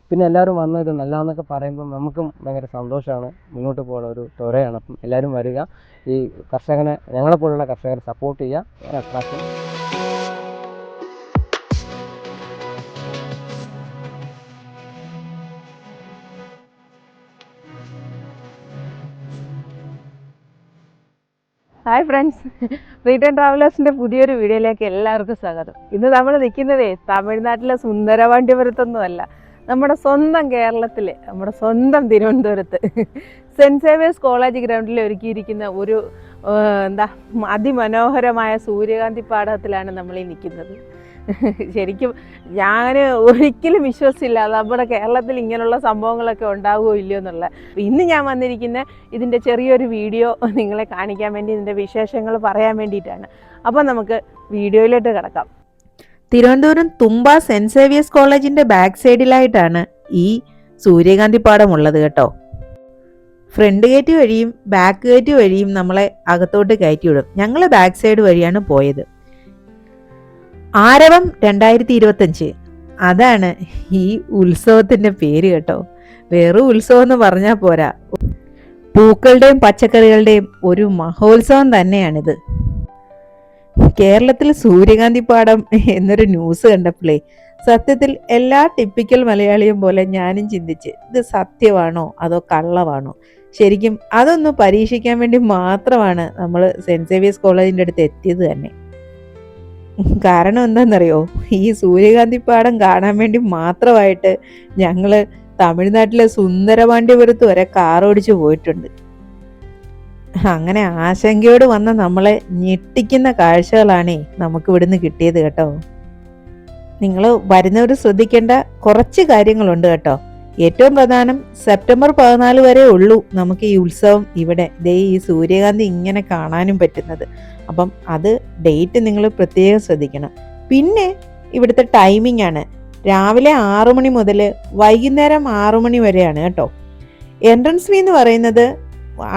പിന്നെ എല്ലാവരും വന്ന് ഇത് നല്ലതെന്നൊക്കെ പറയുമ്പോൾ നമുക്കും ഭയങ്കര സന്തോഷമാണ്, മുന്നോട്ട് പോകുന്ന ഒരു ത്വരയാണ്. അപ്പം എല്ലാവരും വരിക, ഈ കർഷകനെ, ഞങ്ങളെപ്പോലുള്ള കർഷകരെ സപ്പോർട്ട് ചെയ്യുക. അട്രാക്ഷൻ ഹായ് ഫ്രണ്ട്സ്, റീറ്റേൺ ട്രാവലേഴ്സിൻ്റെ പുതിയൊരു വീഡിയോയിലേക്ക് എല്ലാവർക്കും സ്വാഗതം. ഇന്ന് നമ്മൾ നിൽക്കുന്നതേ തമിഴ്നാട്ടിലെ സുന്ദരപാണ്ഡ്യപുരത്തൊന്നുമല്ല, നമ്മുടെ സ്വന്തം കേരളത്തിൽ, നമ്മുടെ സ്വന്തം തിരുവനന്തപുരത്ത് സെൻറ്റ് സേവിയേഴ്സ് കോളേജ് ഗ്രൗണ്ടിൽ ഒരുക്കിയിരിക്കുന്ന ഒരു അതിമനോഹരമായ സൂര്യകാന്തി പാടത്തിലാണ് നമ്മൾ ഈ നിൽക്കുന്നത്. ശരിക്കും ഞാൻ ഒരിക്കലും വിശ്വസിച്ചില്ല നമ്മുടെ കേരളത്തിൽ ഇങ്ങനെയുള്ള സംഭവങ്ങളൊക്കെ ഉണ്ടാവുകയോ ഇല്ലയോ എന്നുള്ള. ഇന്ന് ഞാൻ വന്നിരിക്കുന്ന ഇതിൻ്റെ ചെറിയൊരു വീഡിയോ നിങ്ങളെ കാണിക്കാൻ വേണ്ടി, ഇതിൻ്റെ വിശേഷങ്ങൾ പറയാൻ വേണ്ടിയിട്ടാണ്. അപ്പം നമുക്ക് വീഡിയോയിലോട്ട് കിടക്കാം. തിരുവനന്തപുരം തുമ്പ സെൻറ്റ് സേവിയേഴ്സ് കോളേജിൻ്റെ ബാക്ക് സൈഡിലായിട്ടാണ് ഈ സൂര്യകാന്തി പാടം ഉള്ളത് കേട്ടോ. ഫ്രണ്ട് ഗേറ്റ് വഴിയും ബാക്ക് ഗേറ്റ് വഴിയും നമ്മളെ അകത്തോട്ട് കയറ്റി വിടും. ഞങ്ങൾ ബാക്ക് സൈഡ് വഴിയാണ് പോയത്. ആരവം 2025 അതാണ് ഈ ഉത്സവത്തിൻ്റെ പേര് കേട്ടോ. വെറും ഉത്സവം എന്ന് പറഞ്ഞാൽ പോരാ, പൂക്കളുടെയും പച്ചക്കറികളുടെയും ഒരു മഹോത്സവം തന്നെയാണിത്. കേരളത്തിൽ സൂര്യകാന്തി പാടം എന്നൊരു ന്യൂസ് കണ്ടപ്പോഴേ സത്യത്തിൽ എല്ലാ ടിപ്പിക്കൽ മലയാളിയും പോലെ ഞാനും ചിന്തിച്ച്, ഇത് സത്യമാണോ അതോ കള്ളമാണോ? ശരിക്കും അതൊന്ന് പരീക്ഷിക്കാൻ വേണ്ടി മാത്രമാണ് നമ്മൾ സെൻറ്റ് സേവിയേഴ്സ് കോളേജിൻ്റെ അടുത്ത് എത്തിയത് തന്നെ. കാരണം എന്താണെന്നറിയോ, ഈ സൂര്യകാന്തി പാടം കാണാൻ വേണ്ടി മാത്രമായിട്ട് ഞങ്ങൾ തമിഴ്നാട്ടിലെ സുന്ദരപാണ്ഡ്യപുരത്ത് വരെ കാറോടിച്ച് പോയിട്ടുണ്ട്. അങ്ങനെ ആശങ്കയോട് വന്ന നമ്മളെ ഞെട്ടിക്കുന്ന കാഴ്ചകളാണേ നമുക്ക് ഇവിടുന്ന് കിട്ടിയത് കേട്ടോ. നിങ്ങൾ വരുന്നവർ ശ്രദ്ധിക്കേണ്ട കുറച്ച് കാര്യങ്ങളുണ്ട് കേട്ടോ. ഏറ്റവും പ്രധാനം, സെപ്റ്റംബർ 14 വരെ ഉള്ളൂ നമുക്ക് ഈ ഉത്സവം ഇവിടെ ഈ സൂര്യകാന്തി ഇങ്ങനെ കാണാനും പറ്റുന്നത്. അപ്പം അത് ഡേറ്റ് നിങ്ങൾ പ്രത്യേകം ശ്രദ്ധിക്കണം. പിന്നെ ഇവിടുത്തെ ടൈമിംഗ് ആണ് രാവിലെ 6 മണി മുതൽ വൈകുന്നേരം 6 മണി വരെയാണ് കേട്ടോ. എൻട്രൻസ് ഫീ എന്ന് പറയുന്നത്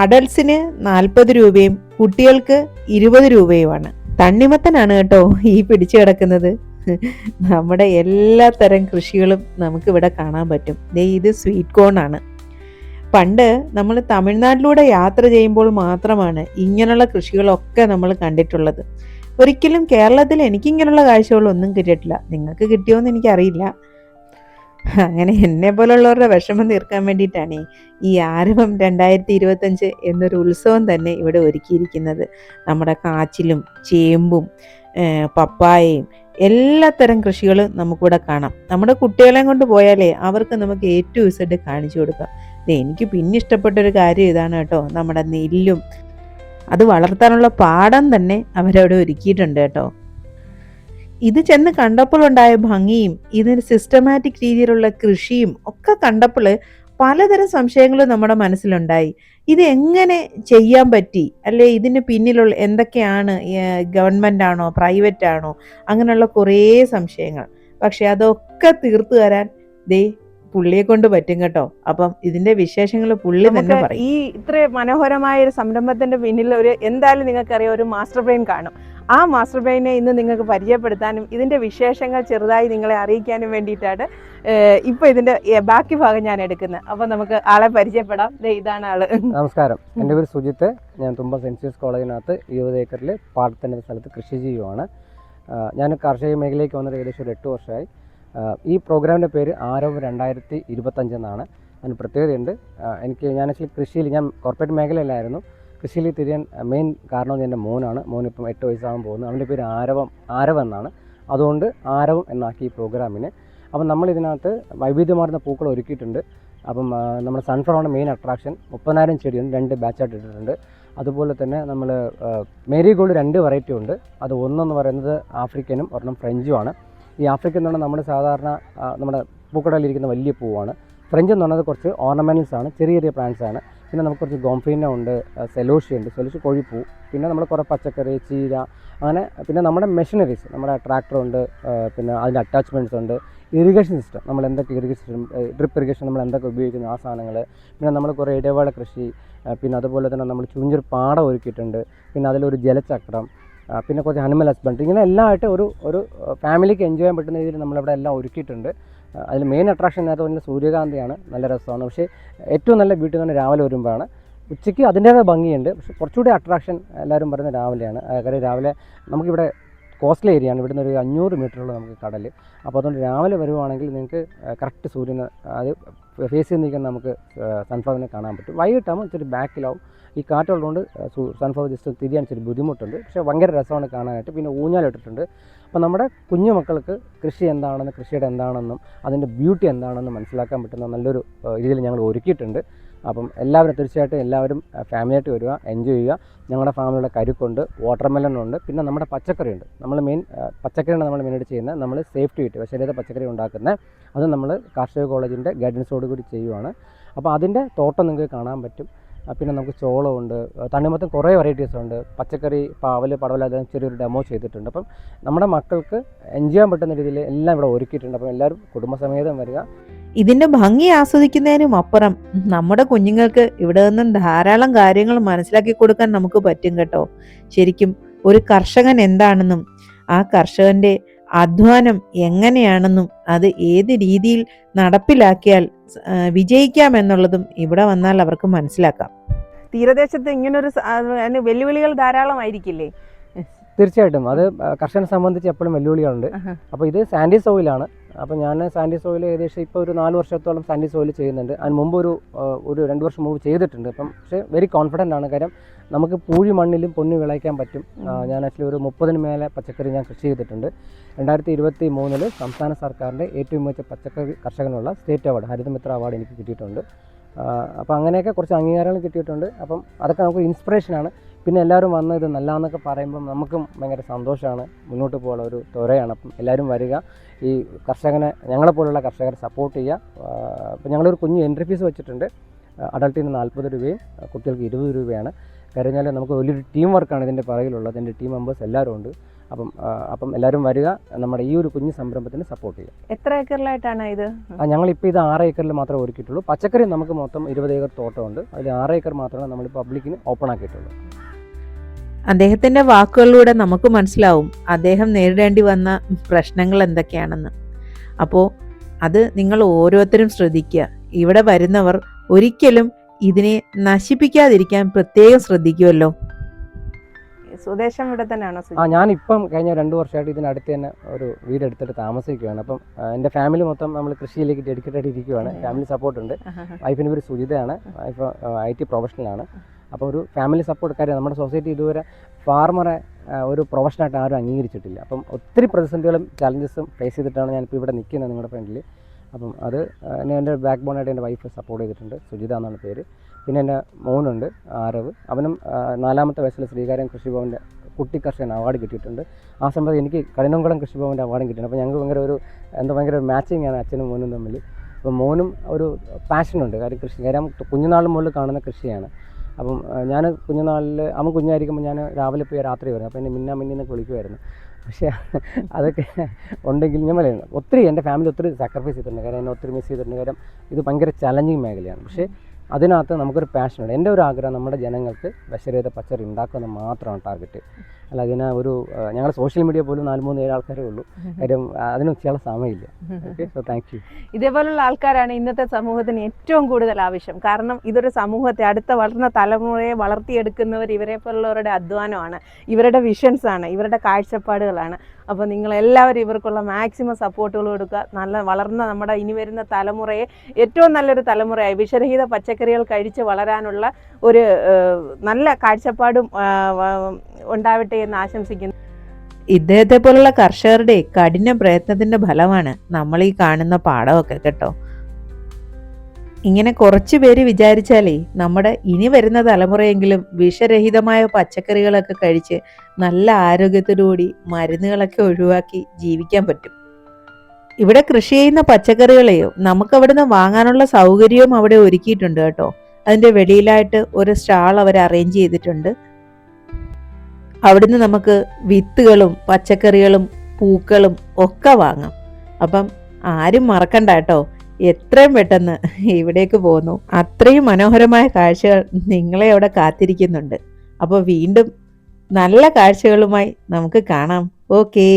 അഡൾട്ട്സിന് 40 രൂപയും കുട്ടികൾക്ക് 20 രൂപയുമാണ്. തണ്ണിമത്തനാണ് കേട്ടോ ഈ പിടിച്ചു കിടക്കുന്നത്. നമ്മുടെ എല്ലാ തരം കൃഷികളും നമുക്കിവിടെ കാണാൻ പറ്റും. ഇത് സ്വീറ്റ് കോൺ ആണ്. പണ്ട് നമ്മൾ തമിഴ്നാട്ടിലൂടെ യാത്ര ചെയ്യുമ്പോൾ മാത്രമാണ് ഇങ്ങനെയുള്ള കൃഷികളൊക്കെ നമ്മൾ കണ്ടിട്ടുള്ളത്. ഒരിക്കലും കേരളത്തിൽ എനിക്കിങ്ങനെയുള്ള കാഴ്ചകളൊന്നും കിട്ടിയിട്ടില്ല. നിങ്ങൾക്ക് കിട്ടിയോന്ന് എനിക്കറിയില്ല. അങ്ങനെ എന്നെ പോലുള്ളവരുടെ വിഷമം തീർക്കാൻ വേണ്ടിയിട്ടാണ് ഈ ആരവം 2025 എന്നൊരു ഉത്സവം തന്നെ ഇവിടെ ഒരുക്കിയിരിക്കുന്നത്. നമ്മുടെ കാച്ചിലും ചേമ്പും പപ്പായയും എല്ലാത്തരം കൃഷികൾ നമുക്കിവിടെ കാണാം. നമ്മുടെ കുട്ടികളെയും കൊണ്ട് പോയാലേ അവർക്ക് നമുക്ക് A to Z കാണിച്ചു കൊടുക്കാം. എനിക്ക് പിന്നെ ഇഷ്ടപ്പെട്ടൊരു കാര്യം ഇതാണ് കേട്ടോ, നമ്മുടെ നെല്ലും അത് വളർത്താനുള്ള പാടം തന്നെ അവരവിടെ ഒരുക്കിയിട്ടുണ്ട് കേട്ടോ. ഇത് ചെന്ന് കണ്ടപ്പോഴുണ്ടായ ഭംഗിയും ഇതിന് സിസ്റ്റമാറ്റിക് രീതിയിലുള്ള കൃഷിയും ഒക്കെ കണ്ടപ്പോൾ പലതരം സംശയങ്ങളും നമ്മുടെ മനസ്സിലുണ്ടായി. ഇത് എങ്ങനെ ചെയ്യാൻ പറ്റി, അല്ലെ ഇതിന് പിന്നിലുള്ള എന്തൊക്കെയാണ്, ഗവൺമെൻറ് ആണോ പ്രൈവറ്റ് ആണോ, അങ്ങനെയുള്ള കുറേ സംശയങ്ങൾ. പക്ഷെ അതൊക്കെ തീർത്തു തരാൻ പുള്ളിയെ കൊണ്ട് പറ്റും കേട്ടോ. അപ്പം ഇതിന്റെ വിശേഷങ്ങൾ പുള്ളി തന്നെ പറയും. ഈ ഇത്ര മനോഹരമായ ഒരു സംരംഭത്തിന്റെ പിന്നിൽ എന്തായാലും നിങ്ങൾക്കറിയാം ഒരു മാസ്റ്റർ ബ്രെയിൻ കാണും. ആ മാസ്റ്റർ ബ്രെയിനെ ഇന്ന് നിങ്ങൾക്ക് പരിചയപ്പെടുത്താനും ഇതിന്റെ വിശേഷങ്ങൾ ചെറുതായി നിങ്ങളെ അറിയിക്കാനും വേണ്ടിയിട്ടാണ് ഇപ്പൊ ഇതിന്റെ ബാക്കി ഭാഗം ഞാൻ എടുക്കുന്നത്. അപ്പൊ നമുക്ക് ആളെ പരിചയപ്പെടാം. ഇതാണ് ആള്. നമസ്കാരം, എൻ്റെ പേര് സുജിത്ത്. ഞാൻ തുമ്പ സെൻറ്റ് സേവിയേഴ്സ് കോളേജിനകത്ത് 20 ഏക്കറിൽ പാടത്തിൻ്റെ സ്ഥലത്ത് കൃഷി ചെയ്യുവാണ്. ഞാൻ കാർഷിക മേഖലയിലേക്ക് വന്നിട്ട് ഏകദേശം ഒരു 8 വർഷമായി. ഈ പ്രോഗ്രാമിൻ്റെ പേര് ആരവം 2025 എന്നാണ്. അതിന് പ്രത്യേകതയുണ്ട്. ഞാൻ ആക്ച്വലി കൃഷിയിൽ, ഞാൻ കോർപ്പറേറ്റ് മേഖലയിലായിരുന്നു. കൃഷിയിൽ തിരിയാൻ മെയിൻ കാരണം എൻ്റെ മോനാണ്. മോനിപ്പം 8 വയസ്സാകാൻ പോകുന്നു. അവൻ്റെ പേര് ആരവം എന്നാണ്. അതുകൊണ്ട് ആരവം എന്നാക്കി ഈ പ്രോഗ്രാമിന്. അപ്പം നമ്മളിതിനകത്ത് വൈവിധ്യമാർന്ന പൂക്കൾ ഒരുക്കിയിട്ടുണ്ട്. അപ്പം നമ്മുടെ സൺഫ്ലവറാണ് മെയിൻ അട്രാക്ഷൻ. 30,000 ചെടിയുണ്ട്, 2 ബാച്ചായിട്ട് ഇട്ടിട്ടുണ്ട്. അതുപോലെ തന്നെ നമ്മൾ മേരിഗോൾഡ് 2 വെറൈറ്റി ഉണ്ട്. അത് ഒന്നെന്ന് പറയുന്നത് ആഫ്രിക്കനും ഒരെണ്ണം ഫ്രഞ്ചുമാണ്. ഈ ആഫ്രിക്കൻ എന്ന് പറഞ്ഞാൽ നമ്മുടെ സാധാരണ നമ്മുടെ പൂക്കടയിലിരിക്കുന്ന വലിയ പൂവാണ്. ഫ്രഞ്ച് എന്ന് പറഞ്ഞത് കുറച്ച് ഓർണമെൻറ്റ്സ് ആണ്, ചെറിയ ചെറിയ പ്ലാന്റ്സ് ആണ്. പിന്നെ നമുക്ക് കുറച്ച് ഗോംഫീന ഉണ്ട്, സെലോഷി ഉണ്ട്, സെലോഷി കോഴിപ്പൂ, പിന്നെ നമ്മൾ കുറേ പച്ചക്കറി, ചീര, അങ്ങനെ. പിന്നെ നമ്മുടെ മെഷീനറീസ്, നമ്മുടെ ട്രാക്ടറുണ്ട്, പിന്നെ അതിൻ്റെ അറ്റാച്ച്മെൻറ്റ്സ് ഉണ്ട്, ഇറിഗേഷൻ സിസ്റ്റം, നമ്മൾ എന്തൊക്കെ ഇറിഗേഷൻ സിസ്റ്റം, ഡ്രിപ്പ് ഇറിഗേഷൻ നമ്മൾ എന്തൊക്കെ ഉപയോഗിക്കുന്നു ആ സാധനങ്ങൾ, പിന്നെ നമ്മൾ കുറേ ഇടവേള കൃഷി, പിന്നെ അതുപോലെ തന്നെ നമ്മൾ ചുഞ്ചൊരു പാടം ഒരുക്കിയിട്ടുണ്ട്, പിന്നെ അതിലൊരു ജലചക്രം, പിന്നെ കുറച്ച് അനിമൽ ഹസ്ബൻഡറി, ഇങ്ങനെ എല്ലാം ആയിട്ട് ഒരു ഫാമിലിക്ക് എൻജോയ് ചെയ്യാൻ പറ്റുന്ന രീതിയിൽ നമ്മളിവിടെ എല്ലാം ഒരുക്കിയിട്ടുണ്ട്. അതിൽ മെയിൻ അട്രാക്ഷൻ നേരത്തെ പറഞ്ഞാൽ സൂര്യകാന്തിയാണ്, നല്ല രസമാണ്. പക്ഷേ ഏറ്റവും നല്ല ബ്യൂട്ടി എന്ന് പറഞ്ഞാൽ രാവിലെ വരുമ്പോഴാണ്. ഉച്ചയ്ക്ക് അതിൻ്റേതായ ഭംഗിയുണ്ട്, പക്ഷേ കുറച്ചുകൂടി അട്രാക്ഷൻ എല്ലാവരും പറയുന്നത് രാവിലെയാണ്. കാര്യം രാവിലെ നമുക്കിവിടെ കോസ്റ്റൽ ഏരിയയാണ്, ഇവിടുന്ന് ഒരു 500 മീറ്ററുള്ള നമുക്ക് കടൽ. അപ്പോൾ അതുകൊണ്ട് രാവിലെ വരുവാണെങ്കിൽ നിങ്ങൾക്ക് കറക്റ്റ് സൂര്യന് അത് ഫേസ് ചെയ്ത് നിൽക്കുന്ന നമുക്ക് സൺഫ്ലവറിനെ കാണാൻ പറ്റും. വൈകിട്ടാകുമ്പോൾ ഇച്ചിരി ബാക്കിലാവും, ഈ കാറ്റുള്ളതുകൊണ്ട് സൺഫ്ലവർ ജസ്റ്റ് തിരിയാൻ ഇച്ചിരി ബുദ്ധിമുട്ടുണ്ട്. പക്ഷേ ഭയങ്കര രസമാണ് കാണാനായിട്ട്. പിന്നെ ഊഞ്ഞാലിട്ടിട്ടുണ്ട്. അപ്പോൾ നമ്മുടെ കുഞ്ഞു മക്കൾക്ക് കൃഷി എന്താണെന്ന്, കൃഷിയുടെ എന്താണെന്നും അതിൻ്റെ ബ്യൂട്ടി എന്താണെന്നും മനസ്സിലാക്കാൻ പറ്റുന്ന നല്ലൊരു രീതിയിൽ ഞങ്ങൾ ഒരുക്കിയിട്ടുണ്ട്. അപ്പം എല്ലാവരും തീർച്ചയായിട്ടും എല്ലാവരും ഫാമിലിയായിട്ട് വരിക, എൻജോയ് ചെയ്യുക. ഞങ്ങളുടെ ഫാമിലിയുടെ കരിക്കുണ്ട്, വാട്ടർമെലനുണ്ട്, പിന്നെ നമ്മുടെ പച്ചക്കറിയുണ്ട്. നമ്മൾ മെയിൻ പച്ചക്കറിയാണ് നമ്മൾ മെയിനായിട്ട് ചെയ്യുന്നത്. നമ്മൾ സേഫ്റ്റി ആയിട്ട് വിഷരഹിത പച്ചക്കറി ഉണ്ടാക്കുന്നത് അത് നമ്മൾ കാർഷിക കോളേജിൻ്റെ ഗൈഡൻസോട് കൂടി ചെയ്യുവാണ്. അപ്പോൾ അതിൻ്റെ തോട്ടം നിങ്ങൾക്ക് കാണാൻ പറ്റും. പിന്നെ നമുക്ക് ചോളമുണ്ട്, തണ്ണിമത്തൻ കുറേ വെറൈറ്റീസ് ഉണ്ട്, പച്ചക്കറി, പാവൽ, പടവൽ, അത് ചെറിയൊരു ഡെമോ ചെയ്തിട്ടുണ്ട്. അപ്പം നമ്മുടെ മക്കൾക്ക് എൻജോയ് ചെയ്യാൻ പറ്റുന്ന രീതിയിൽ എല്ലാം ഇവിടെ ഒരുക്കിയിട്ടുണ്ട്. അപ്പം എല്ലാവരും കുടുംബസമേതം വരിക. ഇതിന്റെ ഭംഗി ആസ്വദിക്കുന്നതിനും അപ്പുറം നമ്മുടെ കുഞ്ഞുങ്ങൾക്ക് ഇവിടെ നിന്നും ധാരാളം കാര്യങ്ങൾ മനസ്സിലാക്കി കൊടുക്കാൻ നമുക്ക് പറ്റും കേട്ടോ. ശരിക്കും ഒരു കർഷകൻ എന്താണെന്നും ആ കർഷകന്റെ അധ്വാനം എങ്ങനെയാണെന്നും അത് ഏത് രീതിയിൽ നടപ്പിലാക്കിയാൽ വിജയിക്കാമെന്നുള്ളതും ഇവിടെ വന്നാൽ അവർക്ക് മനസ്സിലാക്കാം. തീരദേശത്ത് ഇങ്ങനൊരു അതിന് വെല്ലുവിളികൾ ധാരാളമായിരിക്കില്ലേ? തീർച്ചയായിട്ടും അത് കർഷകനെ സംബന്ധിച്ച് എപ്പോഴും വെല്ലുവിളികളുണ്ട്. അപ്പോൾ ഇത് സാൻഡി സോയിലാണ്. അപ്പോൾ ഞാൻ സാൻഡി സോയിൽ ഏകദേശം ഇപ്പോൾ ഒരു 4 വർഷത്തോളം സാൻഡി സോയിൽ ചെയ്യുന്നുണ്ട്. അതിന് മുമ്പ് ഒരു 2 വർഷം മുമ്പ് ചെയ്തിട്ടുണ്ട്. അപ്പം പക്ഷേ വെരി കോൺഫിഡൻ്റ് ആണ്. കാര്യം നമുക്ക് പൂഴി മണ്ണിലും പൊന്നി വിളയിക്കാൻ പറ്റും. ഞാൻ ആക്ച്വലി ഒരു 30-ന് മേലെ പച്ചക്കറി ഞാൻ കൃഷി ചെയ്തിട്ടുണ്ട്. 2023 സംസ്ഥാന സർക്കാരിൻ്റെ ഏറ്റവും മികച്ച പച്ചക്കറി കർഷകനുള്ള സ്റ്റേറ്റ് അവാർഡ്, ഹരിതമിത്ര അവാർഡ് എനിക്ക് കിട്ടിയിട്ടുണ്ട്. അപ്പോൾ അങ്ങനെയൊക്കെ കുറച്ച് അംഗീകാരങ്ങൾ കിട്ടിയിട്ടുണ്ട്. അപ്പം അതൊക്കെ നമുക്ക് ഇൻസ്പിറേഷനാണ്. പിന്നെ എല്ലാവരും വന്ന് ഇത് നല്ലതെന്നൊക്കെ പറയുമ്പം നമുക്കും ഭയങ്കര സന്തോഷമാണ്, മുന്നോട്ട് പോകാനുള്ള ഒരു ത്വരയാണ്. അപ്പം എല്ലാവരും വരിക, ഈ കർഷകനെ, ഞങ്ങളെപ്പോലുള്ള കർഷകരെ സപ്പോർട്ട് ചെയ്യുക. അപ്പോൾ ഞങ്ങളൊരു കുഞ്ഞ് എൻട്രി ഫീസ് വെച്ചിട്ടുണ്ട്. അഡൾട്ടിന് 40 രൂപയും കുട്ടികൾക്ക് 20 രൂപയാണ്. കഴിഞ്ഞാൽ നമുക്ക് വലിയൊരു ടീം വർക്കാണ് ഇതിൻ്റെ പുറകിലുള്ളത്. എൻ്റെ ടീം മെമ്പേഴ്സ് എല്ലാവരും ഉണ്ട്. അപ്പം എല്ലാവരും വരിക, നമ്മുടെ ഈ ഒരു കുഞ്ഞു സംരംഭത്തിന് സപ്പോർട്ട് ചെയ്യുക. എത്ര ഏക്കറിലായിട്ടാണ് ഇത്? ഞങ്ങളിപ്പോൾ ഇത് 6 ഏക്കറിൽ മാത്രമേ ഒരുക്കിയിട്ടുള്ളൂ. പച്ചക്കറി നമുക്ക് മൊത്തം 20 ഏക്കർ തോട്ടമുണ്ട്. അതിൽ 6 ഏക്കർ മാത്രമേ നമ്മൾ പബ്ലിക്കിന് ഓപ്പൺ ആക്കിയിട്ടുള്ളൂ. അദ്ദേഹത്തിന്റെ വാക്കുകളിലൂടെ നമുക്ക് മനസ്സിലാവും അദ്ദേഹം നേരിടേണ്ടി വന്ന പ്രശ്നങ്ങൾ എന്തൊക്കെയാണെന്ന്. അപ്പോൾ അത് നിങ്ങൾ ഓരോരുത്തരും ശ്രദ്ധിക്കുക. ഇവിടെ വരുന്നവർ ഒരിക്കലും ഇതിനെ നശിപ്പിക്കാതിരിക്കാൻ പ്രത്യേകം ശ്രദ്ധിക്കുമല്ലോ. സ്വദേശം ഇവിടെ തന്നെയാണോ? ഞാനിപ്പം കഴിഞ്ഞ 2 വർഷമായിട്ട് ഇതിനടുത്ത് തന്നെ ഒരു വീടെടുത്തിട്ട് താമസിക്കുകയാണ്. അപ്പം എൻ്റെ ഫാമിലി മൊത്തം നമ്മൾ കൃഷിയിലേക്ക് ഡെഡിക്കേറ്റഡ് ഇരിക്കുകയാണ്. ഫാമിലി സപ്പോർട്ടുണ്ട്. വൈഫിൻ്റെ പേര് സുജിതയാണ്. Wife IT പ്രൊഫഷണലാണ്. അപ്പോൾ ഒരു ഫാമിലി സപ്പോർട്ട് കാര്യം നമ്മുടെ സൊസൈറ്റി ഇതുവരെ ഫാർമറെ ഒരു പ്രൊഫഷനായിട്ട് ആരും അംഗീകരിച്ചിട്ടില്ല. അപ്പം ഒത്തിരി പ്രതിസന്ധികളും ചലഞ്ചസും ഫേസ് ചെയ്തിട്ടാണ് ഞാനിപ്പോൾ ഇവിടെ നിൽക്കുന്നത് നിങ്ങളുടെ ഫ്രണ്ടിൽ. അപ്പം അത് എൻ്റെ ബാക്ക് ബോണായിട്ട് എൻ്റെ വൈഫ് സപ്പോർട്ട് ചെയ്തിട്ടുണ്ട്. സുജിത എന്നാണ് പേര്. പിന്നെ എൻ്റെ മോനുണ്ട് ആരവ്. അവനും 4ാമത്തെ വയസ്സിൽ ശ്രീകാര്യം കൃഷിഭവൻ്റെ കുട്ടി കർഷകൻ അവാർഡ് കിട്ടിയിട്ടുണ്ട്. ആ സമയത്ത് എനിക്ക് കഠിനംകുളം കൃഷിഭവൻ്റെ അവാർഡും കിട്ടിയിട്ടുണ്ട്. അപ്പോൾ ഞങ്ങൾക്ക് ഭയങ്കര ഒരു മാച്ചിങ് ആണ് അച്ഛനും മോനും തമ്മിൽ. അപ്പോൾ മോനും ഒരു പാഷനുണ്ട് കാര്യം കൃഷി, കാര്യം കുഞ്ഞുനാൾ മുതൽ കാണുന്ന കൃഷിയാണ്. അപ്പം ഞാൻ കുഞ്ഞുനാളിൽ അവൻ കുഞ്ഞായിരിക്കുമ്പോൾ ഞാൻ രാവിലെ പോയി രാത്രി വരും. അപ്പോൾ എന്നെ മിന്നൊക്കെ വിളിക്കുമായിരുന്നു. പക്ഷേ അതൊക്കെ ഉണ്ടെങ്കിൽ ഞാൻ പറയുന്നത് ഒത്തിരി എൻ്റെ ഫാമിലി ഒത്തിരി സാക്രിഫൈസ് ചെയ്തിട്ടുണ്ട്. കാര്യം എന്നെ ഒത്തിരി മിസ് ചെയ്തിട്ടുണ്ട്. കാര്യം ഇത് ഭയങ്കര ചലഞ്ചിങ് മേഖലയാണ്. പക്ഷേ അതിനകത്ത് നമുക്കൊരു പാഷനുണ്ട്. എൻ്റെ ഒരു ആഗ്രഹം നമ്മുടെ ജനങ്ങൾക്ക് വിഷരഹിത പച്ചക്കറി ഉണ്ടാക്കുന്നത് മാത്രമാണ് ടാർഗറ്റ്. അല്ല അതിന് ഞങ്ങളുടെ സോഷ്യൽ മീഡിയ പോലും 4-3-7 ആൾക്കാരേ ഉള്ളൂ. കാര്യം അതിന് ചെയ്യാനുള്ള സമയമില്ല. Okay, so thank you. ഇതേപോലുള്ള ആൾക്കാരാണ് ഇന്നത്തെ സമൂഹത്തിന് ഏറ്റവും കൂടുതൽ ആവശ്യം. കാരണം ഇതൊരു സമൂഹത്തെ അടുത്ത വളർന്ന തലമുറയെ വളർത്തിയെടുക്കുന്നവർ ഇവരെ പോലുള്ളവരുടെ അധ്വാനമാണ്, ഇവരുടെ വിഷൻസാണ്, ഇവരുടെ കാഴ്ചപ്പാടുകളാണ്. അപ്പോൾ നിങ്ങളെല്ലാവരും ഇവർക്കുള്ള മാക്സിമം സപ്പോർട്ടുകൾ കൊടുക്കുക. വളർന്ന നമ്മുടെ ഇനി വരുന്ന തലമുറയെ ഏറ്റവും നല്ലൊരു തലമുറയായി വിഷരഹിത പച്ചക്കറികൾ കഴിച്ച് വളരാനുള്ള ഒരു നല്ല കാഴ്ചപ്പാടും ഉണ്ടാവട്ടെ എന്ന് ആശംസിക്കുന്നു. ഇദ്ദേഹത്തെ പോലുള്ള കർഷകരുടെ കഠിന പ്രയത്നത്തിന്റെ ഫലമാണ് നമ്മൾ ഈ കാണുന്ന പാടമൊക്കെ കേട്ടോ. ഇങ്ങനെ കുറച്ചു പേര് വിചാരിച്ചാലേ നമ്മുടെ ഇനി വരുന്ന തലമുറയെങ്കിലും വിഷരഹിതമായ പച്ചക്കറികളൊക്കെ കഴിച്ച് നല്ല ആരോഗ്യത്തോടുകൂടി മരുന്നുകളൊക്കെ ഒഴിവാക്കി ജീവിക്കാൻ പറ്റും. ഇവിടെ കൃഷി ചെയ്യുന്ന പച്ചക്കറികളെയോ നമുക്ക് അവിടുന്ന് വാങ്ങാനുള്ള സൗകര്യവും അവിടെ ഒരുക്കിയിട്ടുണ്ട് കേട്ടോ. അതിൻ്റെ വെളിയിലായിട്ട് ഒരു സ്റ്റാൾ അവർ അറേഞ്ച് ചെയ്തിട്ടുണ്ട്. അവിടുന്ന് നമുക്ക് വിത്തുകളും പച്ചക്കറികളും പൂക്കളും ഒക്കെ വാങ്ങാം. അപ്പം ആരും മറക്കണ്ട കേട്ടോ, എത്രയും പെട്ടെന്ന് ഇവിടേക്ക് പോന്നു. അത്രയും മനോഹരമായ കാഴ്ചകൾ നിങ്ങളെ അവിടെ കാത്തിരിക്കുന്നുണ്ട്. അപ്പോൾ വീണ്ടും നല്ല കാഴ്ചകളുമായി നമുക്ക് കാണാം. ഓക്കേ.